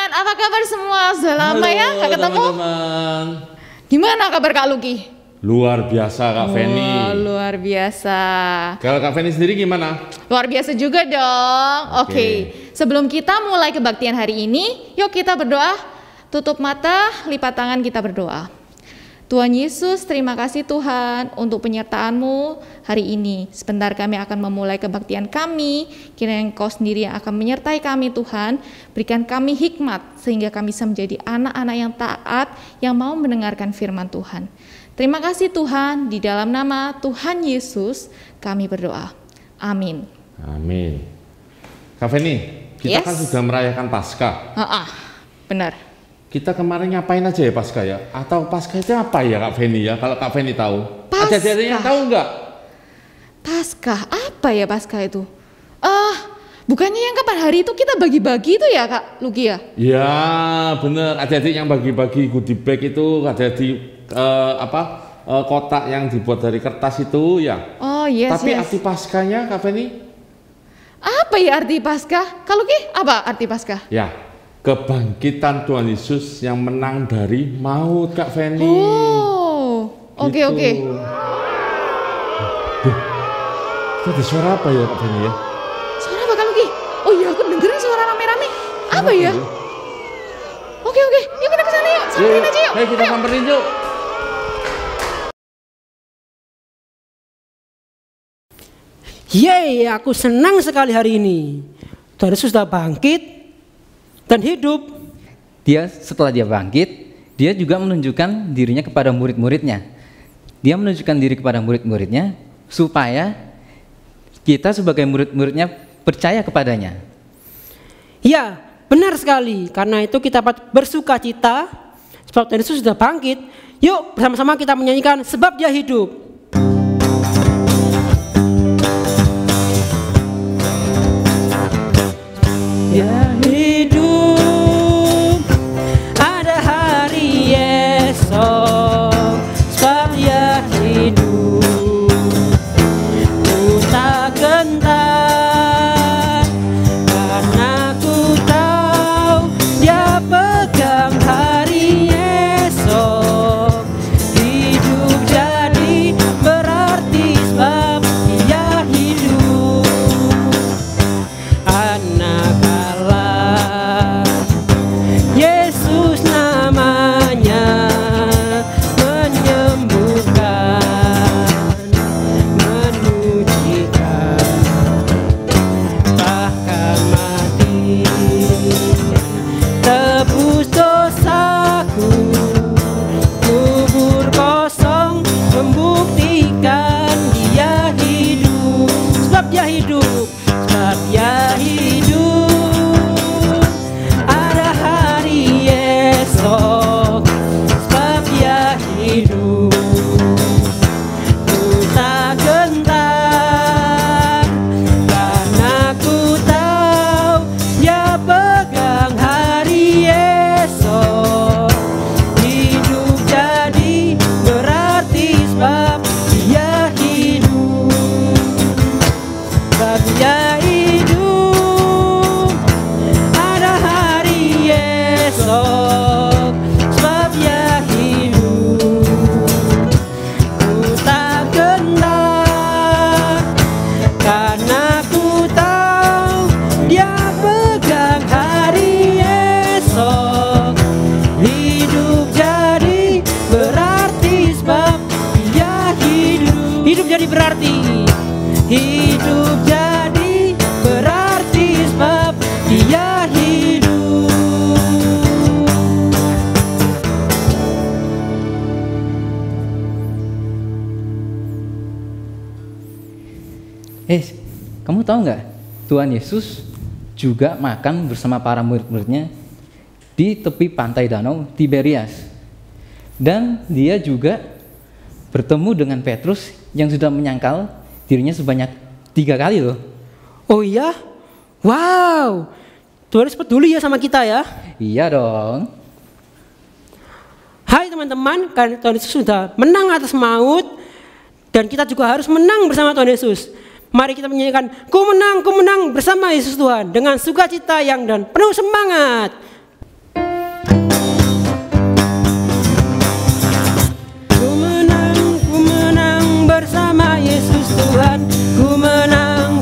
Apa kabar semua? Sudah lama ya nggak ketemu? Teman-teman. Gimana kabar Kak Luki? Luar biasa Kak Feni. Luar biasa. Kalau Kak Feni sendiri gimana? Luar biasa juga dong. Oke. Sebelum kita mulai kebaktian hari ini, yuk kita berdoa. Tutup mata, lipat tangan, kita berdoa. Tuhan Yesus, terima kasih Tuhan untuk penyertaan-Mu hari ini. Sebentar kami akan memulai kebaktian kami. Kiranya Engkau sendiri yang akan menyertai kami Tuhan. Berikan kami hikmat sehingga kami bisa menjadi anak-anak yang taat, yang mau mendengarkan firman Tuhan. Terima kasih Tuhan, di dalam nama Tuhan Yesus kami berdoa. Amin. Amin. Kak Feni, kita kan sudah merayakan Paskah. Benar. Kita kemarin ngapain aja ya Paskah ya? Atau Paskah itu apa ya Kak Feni ya? Kalau Kak Feni tahu. Ada yang tahu nggak? Paskah, apa ya Paskah itu? Bukannya yang kapan hari itu kita bagi-bagi itu ya Kak Luki ya? Ya bener, adik-adik yang bagi-bagi goodie bag itu ada di kotak yang dibuat dari kertas itu ya. Oh yes. Tapi arti Paskahnya Kak Feni? Apa ya arti Paskah? Kak Luki, apa arti Paskah? Ya, kebangkitan Tuhan Yesus yang menang dari maut Kak Feni. Oh, oke. Itu ada suara apa ya Kak Feni ya? Suara apa Kak Luki? Oh iya, aku dengerin suara rame-rame. Apa ya? Oke, yuk kita kesana yuk. Samperin aja yuk. Ayo kita samperin yuk. Yeay, aku senang sekali hari ini. Tuhan Yesus sudah bangkit dan hidup. Setelah dia bangkit, dia juga menunjukkan dirinya kepada murid-muridnya. Dia menunjukkan diri kepada murid-muridnya supaya kita sebagai murid-muridnya percaya kepadanya. Ya, benar sekali. Karena itu kita bersuka cita sebab Tuhan Yesus sudah bangkit. Yuk bersama-sama kita menyanyikan sebab dia hidup. Dia hidup, ada hari esok, sebab dia hidup. Ku tak gentar, karena ku tahu dia pegang hari esok. Hidup jadi Kamu tahu nggak? Tuhan Yesus juga makan bersama para murid-muridnya di tepi pantai danau Tiberias. Dan dia juga bertemu dengan Petrus yang sudah menyangkal dirinya sebanyak 3 kali loh. Oh iya? Wow, Tuhan Yesus peduli ya sama kita ya. Iya dong. Hai teman-teman, karena Tuhan Yesus sudah menang atas maut, dan kita juga harus menang bersama Tuhan Yesus. Mari kita menyanyikan, ku menang bersama Yesus Tuhan, dengan sukacita yang dan penuh semangat. Ku menang bersama Yesus Tuhan. Ku menang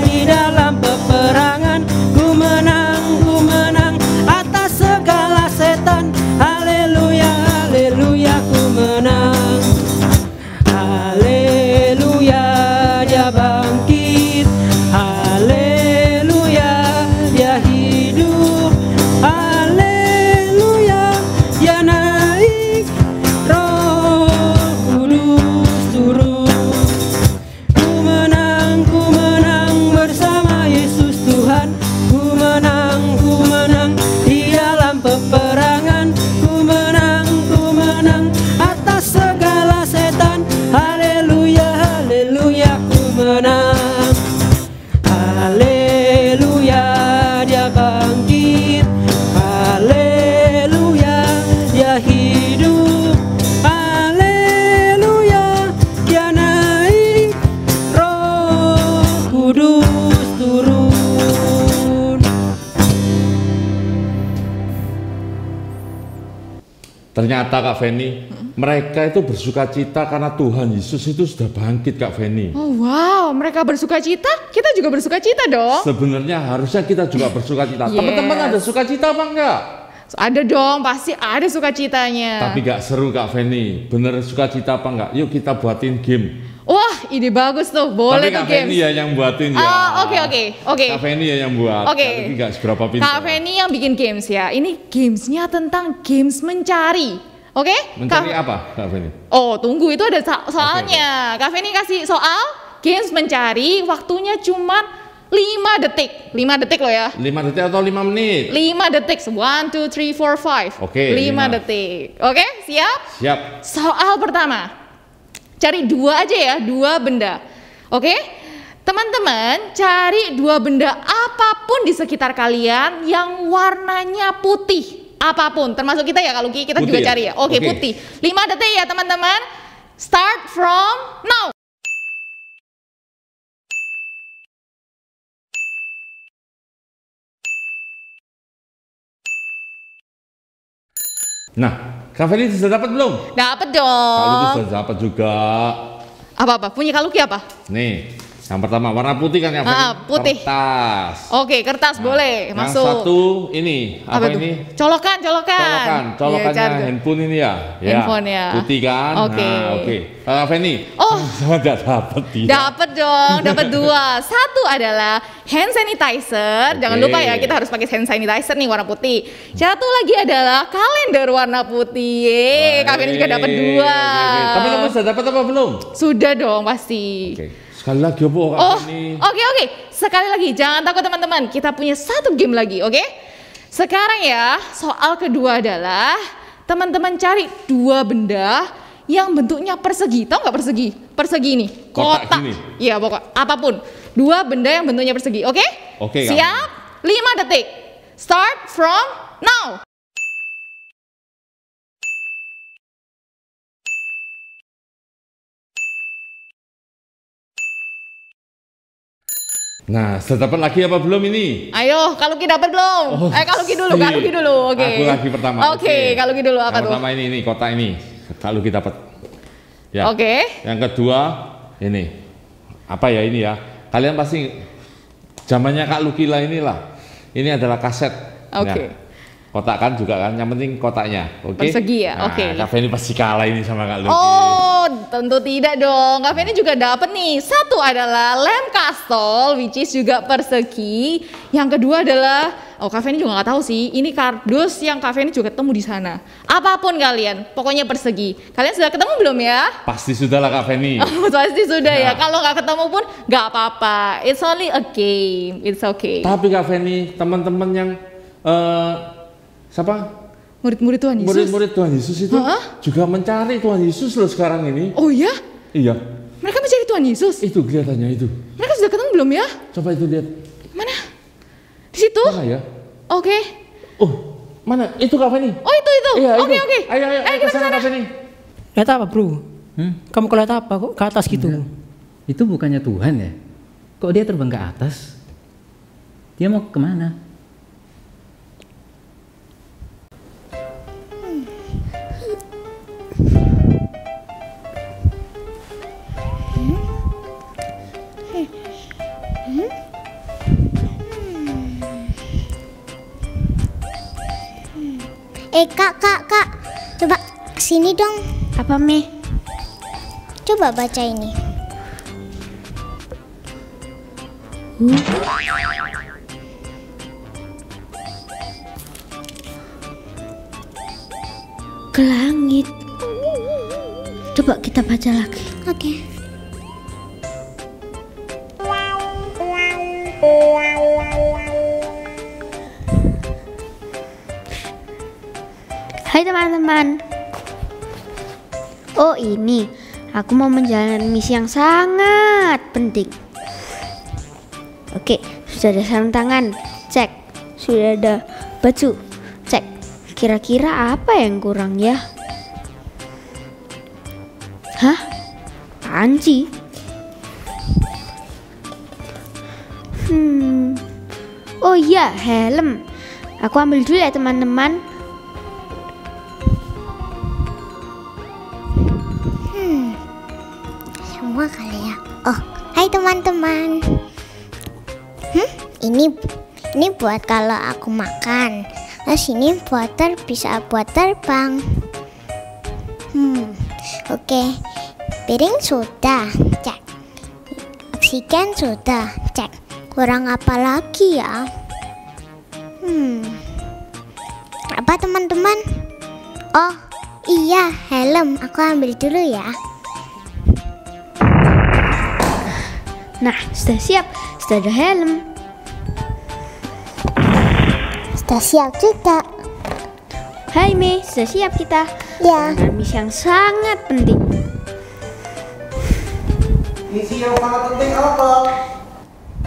di dalam peperangan. Ku menang atas segala setan. Haleluya, haleluya, ku menang. Haleluya, dia bangkit. Haleluya, dia hidup. Haleluya, dia naik. Roh Kudus turun. Ku menang bersama Yesus Tuhan. Ku menang di dalam peperangan. Ku menang atas segala setan. Haleluya, haleluya, ku menang. Haleluya, dia bangkit. Haleluya, dia hidup. Haleluya, dia naik. Roh Kudus turun. Ternyata Kak Feni, mereka itu bersuka cita karena Tuhan Yesus itu sudah bangkit Kak Feni. Oh wow, mereka bersuka cita, kita juga bersuka cita dong. Sebenarnya harusnya kita juga bersuka cita. Yes. Teman-teman ada suka cita apa enggak? Ada dong, pasti ada sukacitanya. Tapi gak seru Kak Feni, bener suka cita apa enggak? Yuk kita buatin game. Wah, ide bagus tuh, boleh Tapi tuh Kak Feni games. ya yang buatin ya. Oke. Kak Feni ya yang buat. Oke. Tapi gak seberapa pintar. Kak Feni yang bikin games ya. Ini gamesnya tentang games mencari. Oke? Mencari apa Kak Feni? Oh, tunggu, itu ada soalnya. Kak Feni kasih soal games mencari, waktunya cuma 5 detik. 5 detik loh ya. 5 detik atau 5 menit? 5 detik. 1, 2, 3, 4, 5. Oke, 5 5. detik. Oke, siap? Siap. Soal pertama. Cari 2 aja ya, 2 benda. Oke? Teman-teman, cari 2 benda apapun di sekitar kalian yang warnanya putih. Apapun, termasuk kita ya, kalau kita Putih juga ya? cari ya. Oke, Oke. putih. 5 detik ya teman-teman. Start from now. Nah, Kak Feni sudah dapat belum? Dapat Kak Luki dong. sudah dapat juga. Apa-apa? Punya Kak Luki apa? Nih, yang pertama warna putih kan Kak Feni? Putih. Kertas. Oke, kertas boleh Yang masuk. satu ini, apa tuh? ini? Colokan. Colokannya Iya, charger. handphone ini ya? Handphone ya. Putih kan? Oke. Nah, oke. Kak Feni, Oh. sama tidak dapat dia. Dapat dong, dapat 2. Satu adalah hand sanitizer. Jangan Oke. lupa ya, kita harus pakai hand sanitizer nih warna putih. Satu lagi adalah kalender warna putih. Yeay, Kak Feni juga dapat 2. Oke. Tapi kamu sudah dapat apa belum? Sudah dong pasti. Oke. Sekali lagi apa Kak Oh, Feni? oke. Sekali lagi, jangan takut teman-teman. Kita punya 1 game lagi, oke? Sekarang ya, soal kedua adalah teman-teman cari 2 benda yang bentuknya persegi. Tahu nggak persegi? Persegi ini. Kotak gini? Iya, pokok apapun. 2 benda yang bentuknya persegi, oke? Oke, Kak. Siap? 5 detik. Start from now. Nah, sudah dapat lagi apa belum ini? Ayo, kalau Ki dapat belum? Oh, Kalau Ki dulu, Kak Luki dulu. Oke. Aku lagi pertama. Oke, Kak Luki dulu apa yang tuh? pertama ini kotak ini. Kalau kita dapat. Ya. Oke. Yang kedua ini. Apa ya ini ya? Kalian pasti zamannya Kak Luki lah inilah. Ini adalah kaset. Oke. Ya. Kotak kan juga kan, yang penting kotaknya. Oke. Persegi ya? Nah, Oke. Kak Feni pasti kalah ini sama Kak Luki. Oh, Oh, tentu tidak dong. Kak Feni juga dapat nih. Satu adalah lem kastol, which is juga persegi. Yang kedua adalah, Kak Feni juga nggak tahu sih. Ini kardus yang Kak Feni juga ketemu di sana. Apapun kalian, pokoknya persegi. Kalian sudah ketemu belum ya? Pasti sudah lah Kak Feni. Pasti sudah ya. Kalau nggak ketemu pun nggak apa-apa. It's only a game. It's okay. Tapi Kak Feni, teman-teman yang siapa? Murid-murid Tuhan Yesus. Murid-murid Tuhan Yesus itu juga mencari Tuhan Yesus loh sekarang ini. Oh ya? Iya. Mereka mencari Tuhan Yesus. Itu kelihatannya itu. Mereka sudah ketemu belum ya? Coba itu lihat. Mana? Di situ? Mana ya? Oke. Oh, mana? Itu Kak Feni. Oh itu. Iya, Oke. Ayo kita ke sana Kak Feni. Lihat apa bro? Kamu kelihatan apa kok ke atas gitu? Itu bukannya Tuhan ya? Kok dia terbang ke atas? Dia mau kemana? Kak, coba kesini dong. Apa Mi? Coba baca ini. Ke langit. Coba kita baca lagi. Oke. Hai teman-teman. Oh ini, aku mau menjalani misi yang sangat penting. Oke, sudah ada sarung tangan, cek. Sudah ada baju, cek. Kira-kira apa yang kurang ya? Hah? Apaan sih? Oh iya, helm. Aku ambil dulu ya teman-teman. Semua kali ya. Oh, hai teman-teman. Ini buat kalau aku makan. Terus ini bisa buat terbang. Oke. Piring sudah, cek. Oksigen sudah, cek. Kurang apa lagi ya? Apa teman-teman? Oh, iya, helm. Aku ambil dulu ya. Nah, sudah siap. Sudah ada helm. Sudah siap juga. Hai Mei, sudah siap kita. Ya. Dengan misi yang sangat penting. Misi yang sangat penting apa?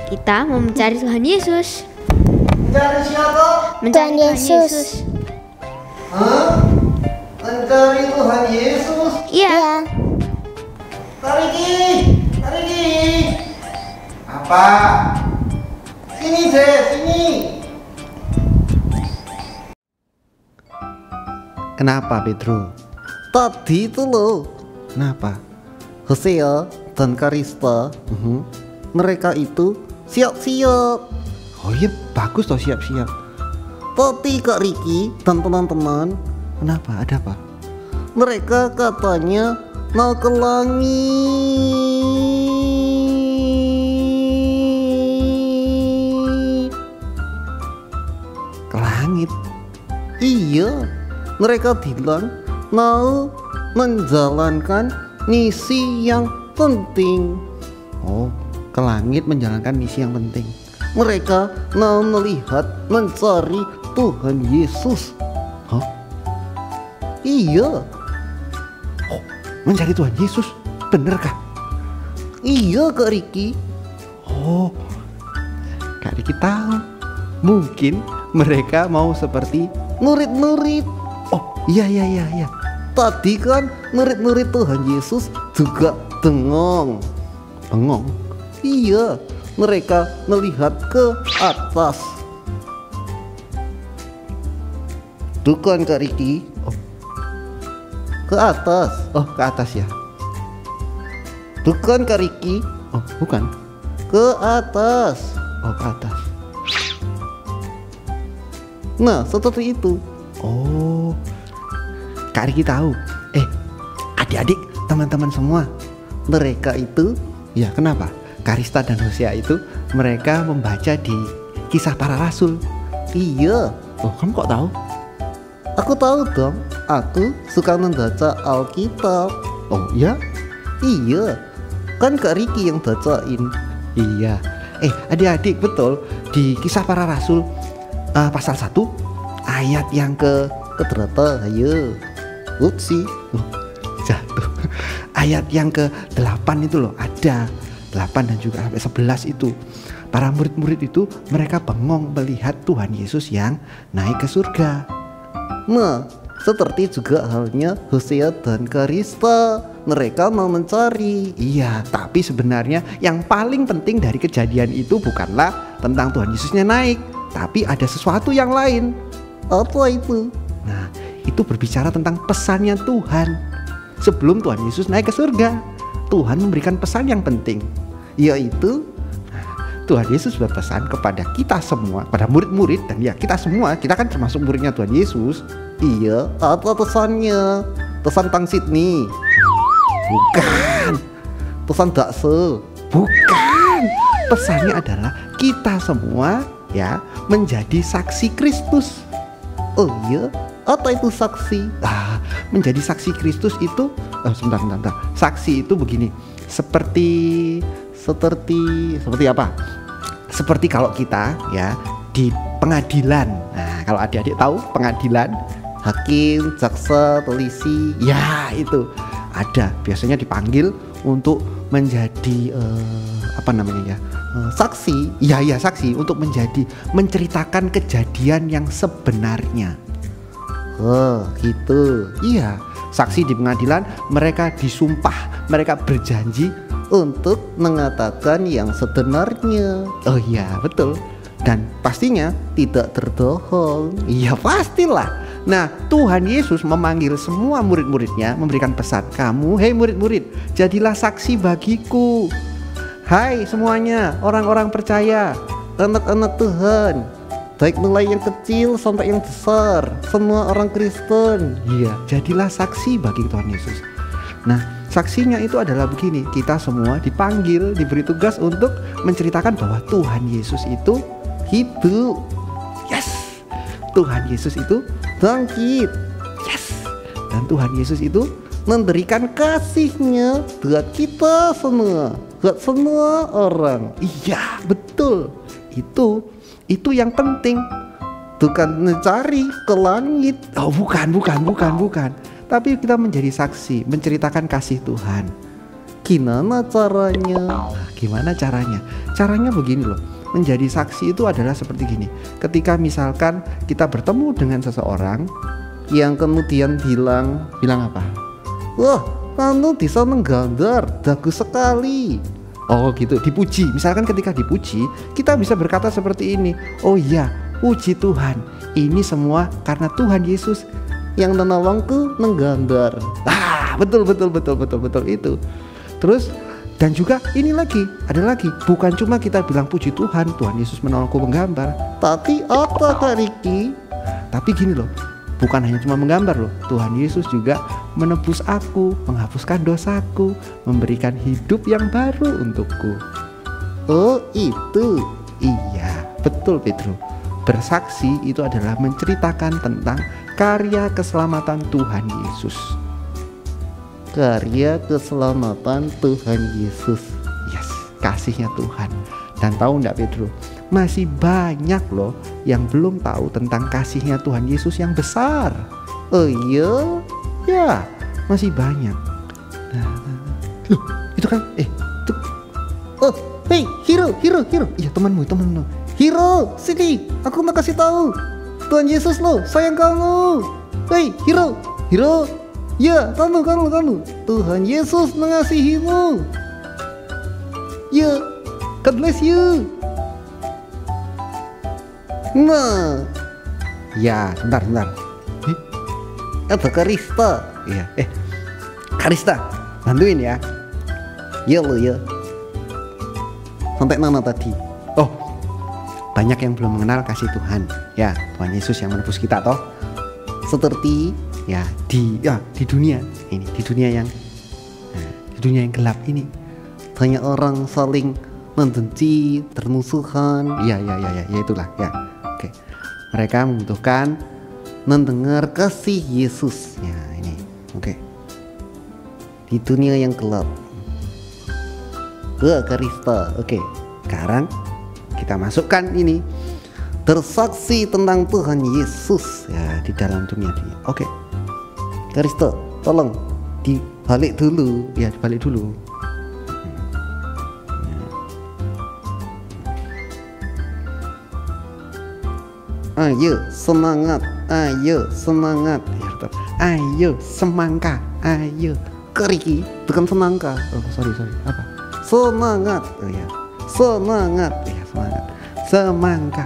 Kita mau mencari Tuhan Yesus. Mencari siapa? Mencari Tuhan Yesus. Hah? Mencari Tuhan Yesus? Iya. Tariki! Apa? Sini deh, sini. Kenapa Pedro? Tadi itu loh. Kenapa? Hosea dan Karista, mereka itu siap-siap. Oh iya, bagus toh siap-siap. Tapi Kak Riki dan teman-teman, kenapa? Ada apa? Mereka katanya mau ke langit. Ke langit? Iya, mereka bilang mau menjalankan misi yang penting. Oh, ke langit menjalankan misi yang penting. Mereka mau melihat, mencari Tuhan Yesus. Hah? Iya. Oh, mencari Tuhan Yesus, benerkah? Iya Kak Riki. Oh, Kak Riki tahu. Mungkin mereka mau seperti murid-murid. Oh, iya. Tadi kan murid-murid Tuhan Yesus juga bengong. Iya, mereka melihat ke atas. Bukan Kak Riki. Oh, ke atas. Oh, ke atas ya. Bukan Kak Riki. Oh, bukan. Ke atas. Oh, ke atas. Nah, seperti itu. Oh, Kak Riki tahu. Adik-adik teman-teman semua, mereka itu, ya kenapa? Karista dan Hosea itu mereka membaca di Kisah Para Rasul. Iya. Oh, kamu kok tahu? Aku tahu dong, aku suka membaca Alkitab. Oh ya? Iya, kan Kak Riki yang bacain. Iya. Adik-adik, betul, di Kisah Para Rasul pasal 1 ayat yang ke berapa? Ayo. Upsi. Jatuh. Ayat yang ke-8 itu loh, ada 8 dan juga sampai 11 itu. Para murid-murid itu mereka bengong melihat Tuhan Yesus yang naik ke surga. Nah, seperti juga halnya Hosea dan Karista, mereka mau mencari. Iya, tapi sebenarnya yang paling penting dari kejadian itu bukanlah tentang Tuhan Yesusnya naik, tapi ada sesuatu yang lain. Apa itu? Nah, itu berbicara tentang pesannya Tuhan. Sebelum Tuhan Yesus naik ke surga, Tuhan memberikan pesan yang penting, yaitu Tuhan Yesus berpesan kepada kita semua, pada murid-murid, dan ya kita semua, kita kan termasuk muridnya Tuhan Yesus. Iya, apa pesannya? Pesan tentang Sydney? Bukan. Pesan bakso? Bukan. Pesannya adalah kita semua ya menjadi saksi Kristus. Oh iya, apa itu saksi? Menjadi saksi Kristus itu, sebentar. Saksi itu begini, seperti apa? Seperti kalau kita ya di pengadilan. Nah, kalau adik-adik tahu pengadilan, hakim, jaksa, polisi, ya itu ada biasanya dipanggil untuk menjadi saksi. Ya saksi untuk menceritakan kejadian yang sebenarnya. Oh, gitu. Iya, saksi di pengadilan mereka disumpah, mereka berjanji untuk mengatakan yang sebenarnya. Oh iya, betul. Dan pastinya tidak terbohong. Iya, pastilah. Nah, Tuhan Yesus memanggil semua murid-muridnya, memberikan pesan, kamu, hei murid-murid, jadilah saksi bagiku. Hai semuanya, orang-orang percaya, anak-anak Tuhan, baik mulai yang kecil sampai yang besar, semua orang Kristen. Iya, jadilah saksi bagi Tuhan Yesus. Nah, saksinya itu adalah begini, kita semua dipanggil, diberi tugas untuk menceritakan bahwa Tuhan Yesus itu hidup. Yes. Tuhan Yesus itu bangkit. Yes. Dan Tuhan Yesus itu memberikan kasih-Nya buat kita semua, buat semua orang. Iya, betul. Itu yang penting. Bukan mencari ke langit. Oh, bukan. Tapi kita menjadi saksi, menceritakan kasih Tuhan. Gimana caranya? Caranya begini loh. Menjadi saksi itu adalah seperti gini. Ketika misalkan kita bertemu dengan seseorang yang kemudian bilang apa? Wah, kamu bisa menggambar, bagus sekali. Oh gitu, dipuji. Misalkan ketika dipuji, kita bisa berkata seperti ini. Oh iya, puji Tuhan. Ini semua karena Tuhan Yesus yang menolongku menggambar. Betul itu. Terus dan juga ada lagi, bukan cuma kita bilang puji Tuhan Yesus menolongku menggambar, tapi apa Kak Riki? Tapi gini loh, bukan hanya cuma menggambar loh, Tuhan Yesus juga menebus aku, menghapuskan dosaku, memberikan hidup yang baru untukku. Oh itu, iya betul Pedro. Bersaksi itu adalah menceritakan tentang karya keselamatan Tuhan Yesus. Karya keselamatan Tuhan Yesus. Yes, kasihnya Tuhan. Dan tahu enggak Pedro, masih banyak loh yang belum tahu tentang kasihnya Tuhan Yesus yang besar. Oh iya? Ya, masih banyak. Loh, itu kan itu. Oh, hey, Hiro. Iya, temanmu. Hiro, sini, aku mau kasih tahu. Tuhan Yesus loh, sayang kamu. Hey, Hiro. Ya, kamu. Tuhan Yesus mengasihimu. Ya, God bless you. Nah, ya, sebentar. Ada Karista. Iya, Karista, bantuin ya. Ya lo ya. Sampai mana tadi? Oh, banyak yang belum mengenal kasih Tuhan. Ya, Tuhan Yesus yang menebus kita toh. Seperti ya di dunia ini, di dunia yang dunia yang gelap ini. Banyak orang saling membenci, bermusuhan. Ya itulah ya. Oke. Mereka membutuhkan mendengar kasih Yesus. Ya ini. Oke. Di dunia yang gelap. Karista. Oke. Sekarang kita masukkan ini bersaksi tentang Tuhan Yesus ya di dalam dunia ini. Oke. Karista, tolong dibalik dulu. Ya, dibalik dulu. Ayo semangat, ayo semangat, ya, ayo semangka, ayo keriki, bukan semangka. Oh sorry, apa? Semangat, oh ya, semangat, ya semangat, semangka.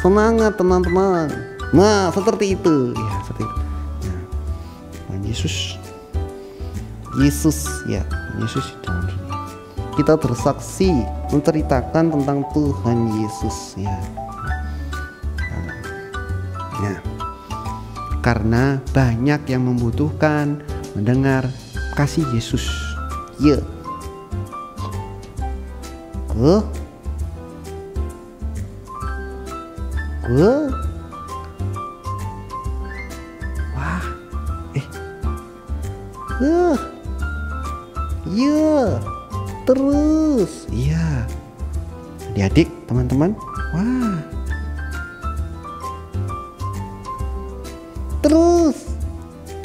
Semangat teman-teman. Nah seperti itu, ya seperti itu. Ya. Nah, Yesus, ya Yesus di dalam dunia. Kita bersaksi menceritakan tentang Tuhan Yesus, ya. Ya, karena banyak yang membutuhkan mendengar kasih Yesus. Ya. Wah. Ya. Terus. Ya. Adik-adik, teman-teman. Wah.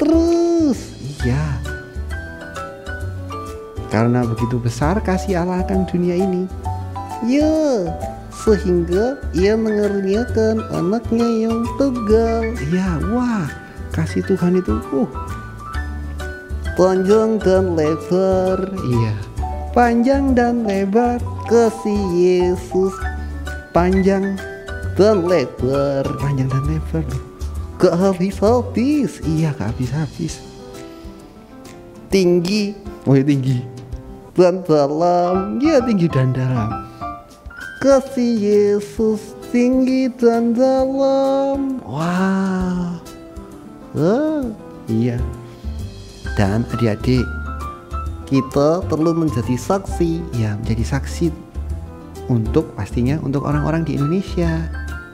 Terus, iya. Karena begitu besar kasih Allah akan dunia ini, ya, sehingga Ia mengaruniakan anaknya yang tunggal. Ya, wah, kasih Tuhan itu, panjang dan lebar, iya, panjang dan lebar kasih Yesus, panjang dan lebar, gak habis-habis, iya gak habis-habis. Tinggi, tinggi dan dalam, ya tinggi dan dalam. Kasih Yesus tinggi dan dalam. Wah, iya. Dan adik-adik, kita perlu menjadi saksi, ya menjadi saksi untuk pastinya untuk orang-orang di Indonesia.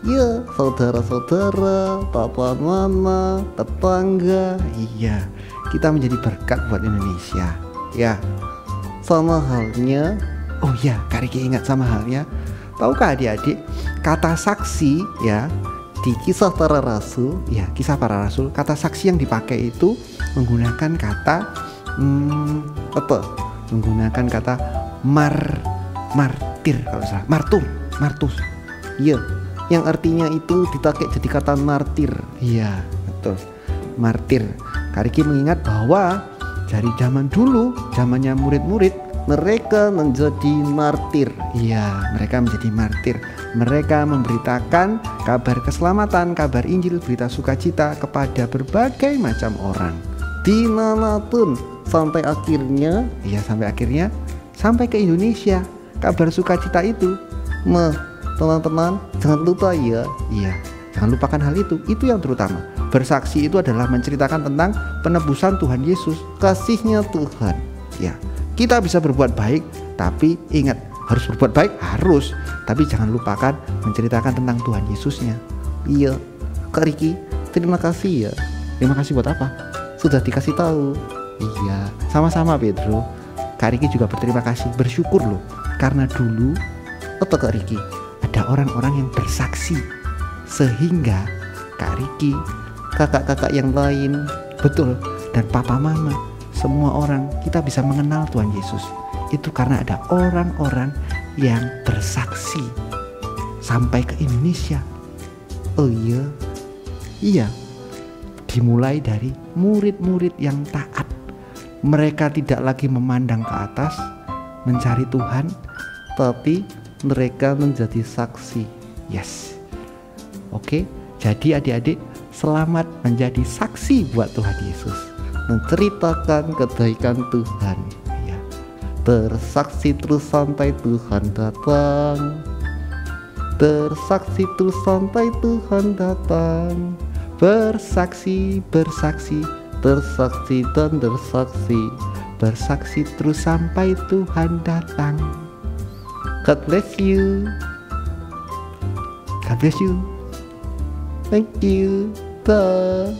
Ya, saudara-saudara, papa mama, tetangga, iya, kita menjadi berkat buat Indonesia. Ya, sama halnya, oh ya, Kak Riki ingat sama halnya, tahukah adik-adik, kata saksi ya di kisah para rasul, ya kisah para rasul, kata saksi yang dipakai itu menggunakan kata menggunakan kata martir kalau salah, martus, iya. Yang artinya itu dipakai jadi kata martir. Iya, betul. Martir. Kak Riki mengingat bahwa dari zaman dulu, zamannya murid-murid, mereka menjadi martir. Iya, mereka menjadi martir. Mereka memberitakan kabar keselamatan, kabar Injil, berita sukacita kepada berbagai macam orang. Dimanapun sampai akhirnya sampai ke Indonesia. Kabar sukacita itu teman-teman, jangan lupa ya. Iya, jangan lupakan hal itu. Itu yang terutama. Bersaksi itu adalah menceritakan tentang penebusan Tuhan Yesus, kasihnya Tuhan. Ya, kita bisa berbuat baik, tapi ingat, harus berbuat baik, harus. Tapi jangan lupakan menceritakan tentang Tuhan Yesusnya. Iya, Kak Riki, terima kasih ya. Terima kasih buat apa? Sudah dikasih tahu. Iya, sama-sama Pedro. Kak Riki juga berterima kasih, bersyukur loh. Karena dulu, atau Kak Riki, ada orang-orang yang bersaksi sehingga Kak Riki, kakak-kakak yang lain, betul, dan papa mama, semua orang kita bisa mengenal Tuhan Yesus. Itu karena ada orang-orang yang bersaksi sampai ke Indonesia. Oh iya, dimulai dari murid-murid yang taat. Mereka tidak lagi memandang ke atas mencari Tuhan, tapi mereka menjadi saksi. Yes. Oke, jadi adik-adik, selamat menjadi saksi buat Tuhan Yesus, menceritakan kebaikan Tuhan ya. Bersaksi terus sampai Tuhan datang. Bersaksi terus sampai Tuhan datang. Bersaksi, bersaksi, bersaksi dan bersaksi. bersaksi terus sampai Tuhan datang. God bless you. God bless you. Thank you. Bye.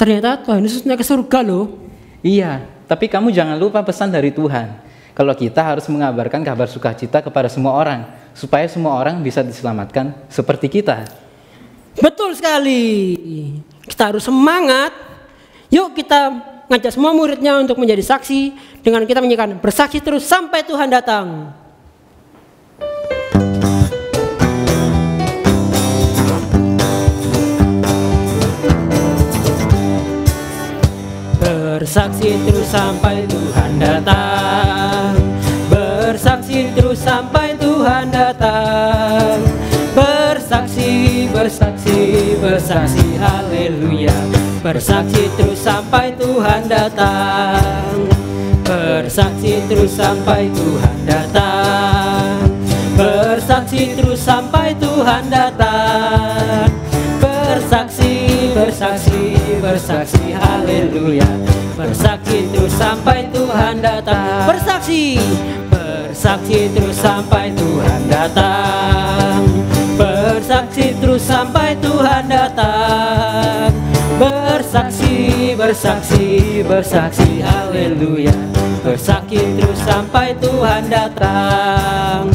Ternyata Tuhan Yesus naik ke surga loh. Iya, tapi kamu jangan lupa pesan dari Tuhan. Kalau kita harus mengabarkan kabar sukacita kepada semua orang, supaya semua orang bisa diselamatkan seperti kita. Betul sekali. Kita harus semangat. Yuk kita ngajak semua muridnya untuk menjadi saksi dengan kita menyanyikan bersaksi terus sampai Tuhan datang. Bersaksi terus sampai Tuhan datang. Bersaksi terus sampai Tuhan datang. Bersaksi, bersaksi, bersaksi, haleluya. Bersaksi terus sampai Tuhan datang. Bersaksi terus sampai Tuhan datang. Bersaksi terus sampai Tuhan datang. Bersaksi, bersaksi, bersaksi, haleluya. Bersaksi terus sampai Tuhan datang. Bersaksi, bersaksi terus sampai Tuhan datang. Bersaksi terus sampai Tuhan datang. Bersaksi, bersaksi, bersaksi, haleluya. Bersaksi terus sampai Tuhan datang.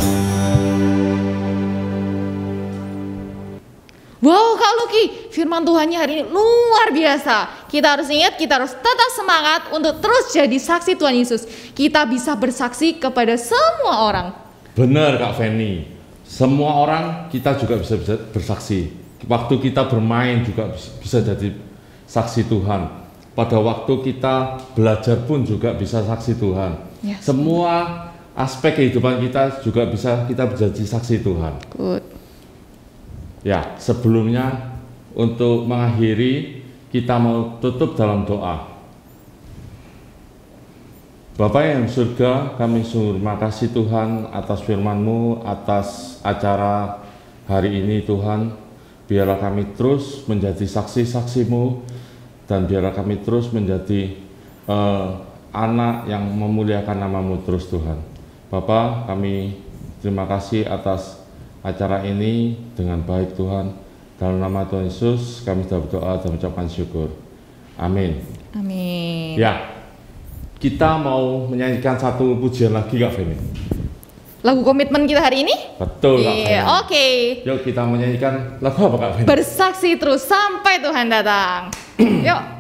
Wow Kak Luki, firman Tuhannya hari ini luar biasa. Kita harus ingat, kita harus tetap semangat untuk terus jadi saksi Tuhan Yesus. Kita bisa bersaksi kepada semua orang. Benar Kak Feni, semua orang kita juga bisa bersaksi. Waktu kita bermain juga bisa jadi saksi Tuhan. Pada waktu kita belajar pun juga bisa saksi Tuhan. Yes. Semua aspek kehidupan kita juga bisa kita menjadi saksi Tuhan. Good. Ya, sebelumnya untuk mengakhiri kita mau tutup dalam doa. Bapa yang surga, kami sungguh terima kasih Tuhan atas firman-Mu, atas acara hari ini Tuhan. Biarlah kami terus menjadi saksi-saksi-Mu, dan biarlah kami terus menjadi anak yang memuliakan nama-Mu terus Tuhan. Bapa, kami terima kasih atas acara ini dengan baik Tuhan. Dalam nama Tuhan Yesus kami sudah berdoa dan mengucapkan syukur. Amin. Amin. Ya, kita mau menyanyikan satu pujian lagi Kak Feni. Lagu komitmen kita hari ini? Betul Kak Feni. Oke. Yuk kita menyanyikan lagu apa Kak Feni? Bersaksi terus sampai Tuhan datang. Yuk.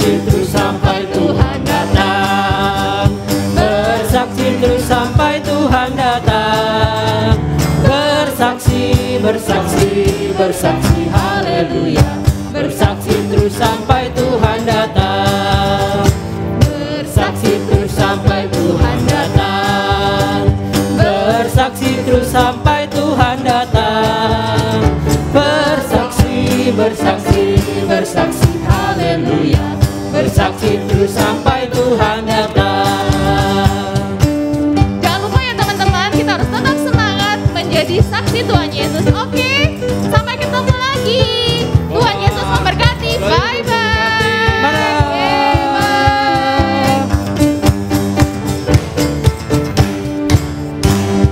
Terus sampai Tuhan datang. Bersaksi terus sampai Tuhan datang. Bersaksi, bersaksi, bersaksi, haleluya. Bersaksi terus sampai Tuhan datang. Bersaksi terus sampai Tuhan datang. Bersaksi terus sampai Tuhan datang. Bersaksi, bersaksi, bersaksi, haleluya. Bersaksi terus sampai Tuhan datang. Jangan lupa ya teman-teman, kita harus tetap semangat menjadi saksi Tuhan Yesus. Oke, sampai ketemu lagi. Tuhan Yesus memberkati. Bye-bye.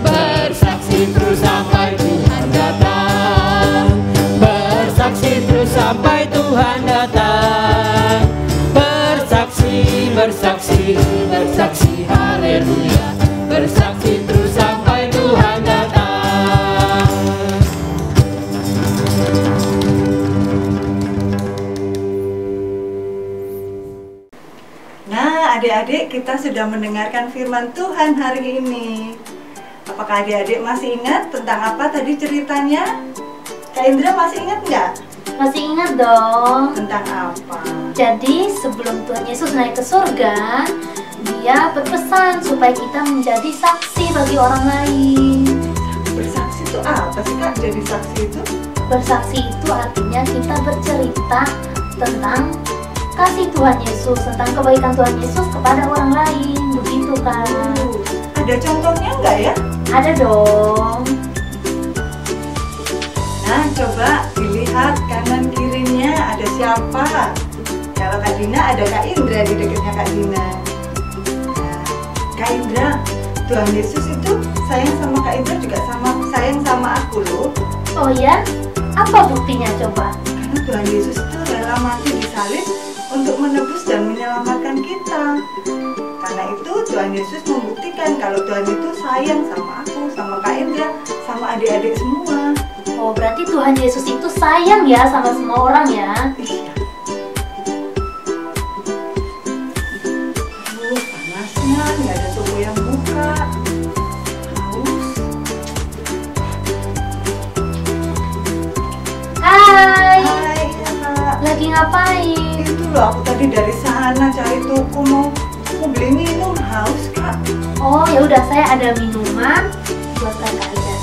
Bersaksi terus sampai Tuhan datang. Bersaksi terus sampai Tuhan datang. Bersaksi, bersaksi, haleluya. Bersaksi terus sampai Tuhan datang. Nah, adik-adik, kita sudah mendengarkan firman Tuhan hari ini. Apakah adik-adik masih ingat tentang apa tadi ceritanya? Kak Indra masih ingat nggak? Masih ingat dong. Tentang apa? Jadi sebelum Tuhan Yesus naik ke surga, Dia berpesan supaya kita menjadi saksi bagi orang lain. Bersaksi itu apa sih Kak? Jadi saksi itu? Bersaksi itu artinya kita bercerita tentang kasih Tuhan Yesus, tentang kebaikan Tuhan Yesus kepada orang lain. Begitu begitu Kak. Ada contohnya nggak ya? Ada dong. Nah, coba dilihat kanan kirinya ada siapa. Kalau Kak Dina ada Kak Indra di dekatnya Kak Dina. Nah, Kak Indra, Tuhan Yesus itu sayang sama Kak Indra juga sayang sama aku loh. Oh ya? Apa buktinya coba? Karena Tuhan Yesus itu rela mati di salib untuk menebus dan menyelamatkan kita. Karena itu Tuhan Yesus membuktikan kalau Tuhan itu sayang sama aku, sama Kak Indra, sama adik-adik semua. Oh, berarti Tuhan Yesus itu sayang ya sama semua orang ya? Iya. Panasnya nggak ada toko yang buka. Haus. Hai, Hai, ya Kak. lagi ngapain? Itu loh, aku tadi dari sana cari toko mau beli minum, haus Kak. Oh ya udah, saya ada minuman buat kakak Ida.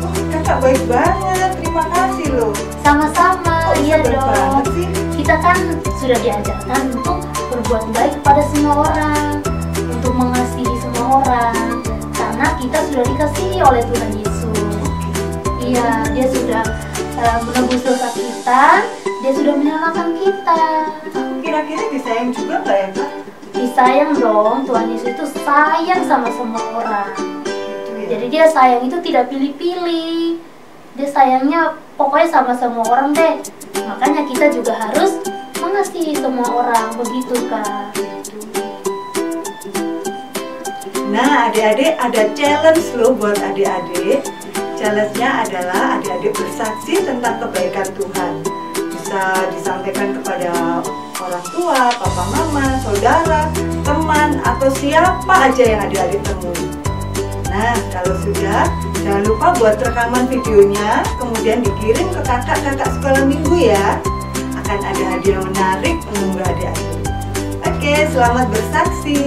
Wah, Kakak baik banget, terima kasih loh. Sama-sama, Kok iya bisa baik banget dong. sih? Kita kan sudah diajarkan untuk berbuat baik kepada semua orang, untuk mengasihi semua orang, karena kita sudah dikasihi oleh Tuhan Yesus. Iya, Dia sudah menebus dosa kita, Dia sudah menyelamatkan kita. Kira-kira disayang juga nggak ya Kak? Disayang dong, Tuhan Yesus itu sayang sama semua orang. Gitu ya. Jadi Dia sayang itu tidak pilih-pilih. Dia sayangnya pokoknya sama semua orang deh. Makanya kita juga harus mengasihi semua orang, begitu Kak. Nah, adik-adik ada challenge loh buat adik-adik. Challenge-nya adalah adik-adik bersaksi tentang kebaikan Tuhan. Bisa disampaikan kepada orang tua, papa mama, saudara, teman, atau siapa aja yang adik-adik temui. Nah, kalau sudah, jangan lupa buat rekaman videonya, kemudian dikirim ke kakak-kakak sekolah minggu ya. Akan ada hadiah menarik menunggu adik-adik. Oke, selamat bersaksi.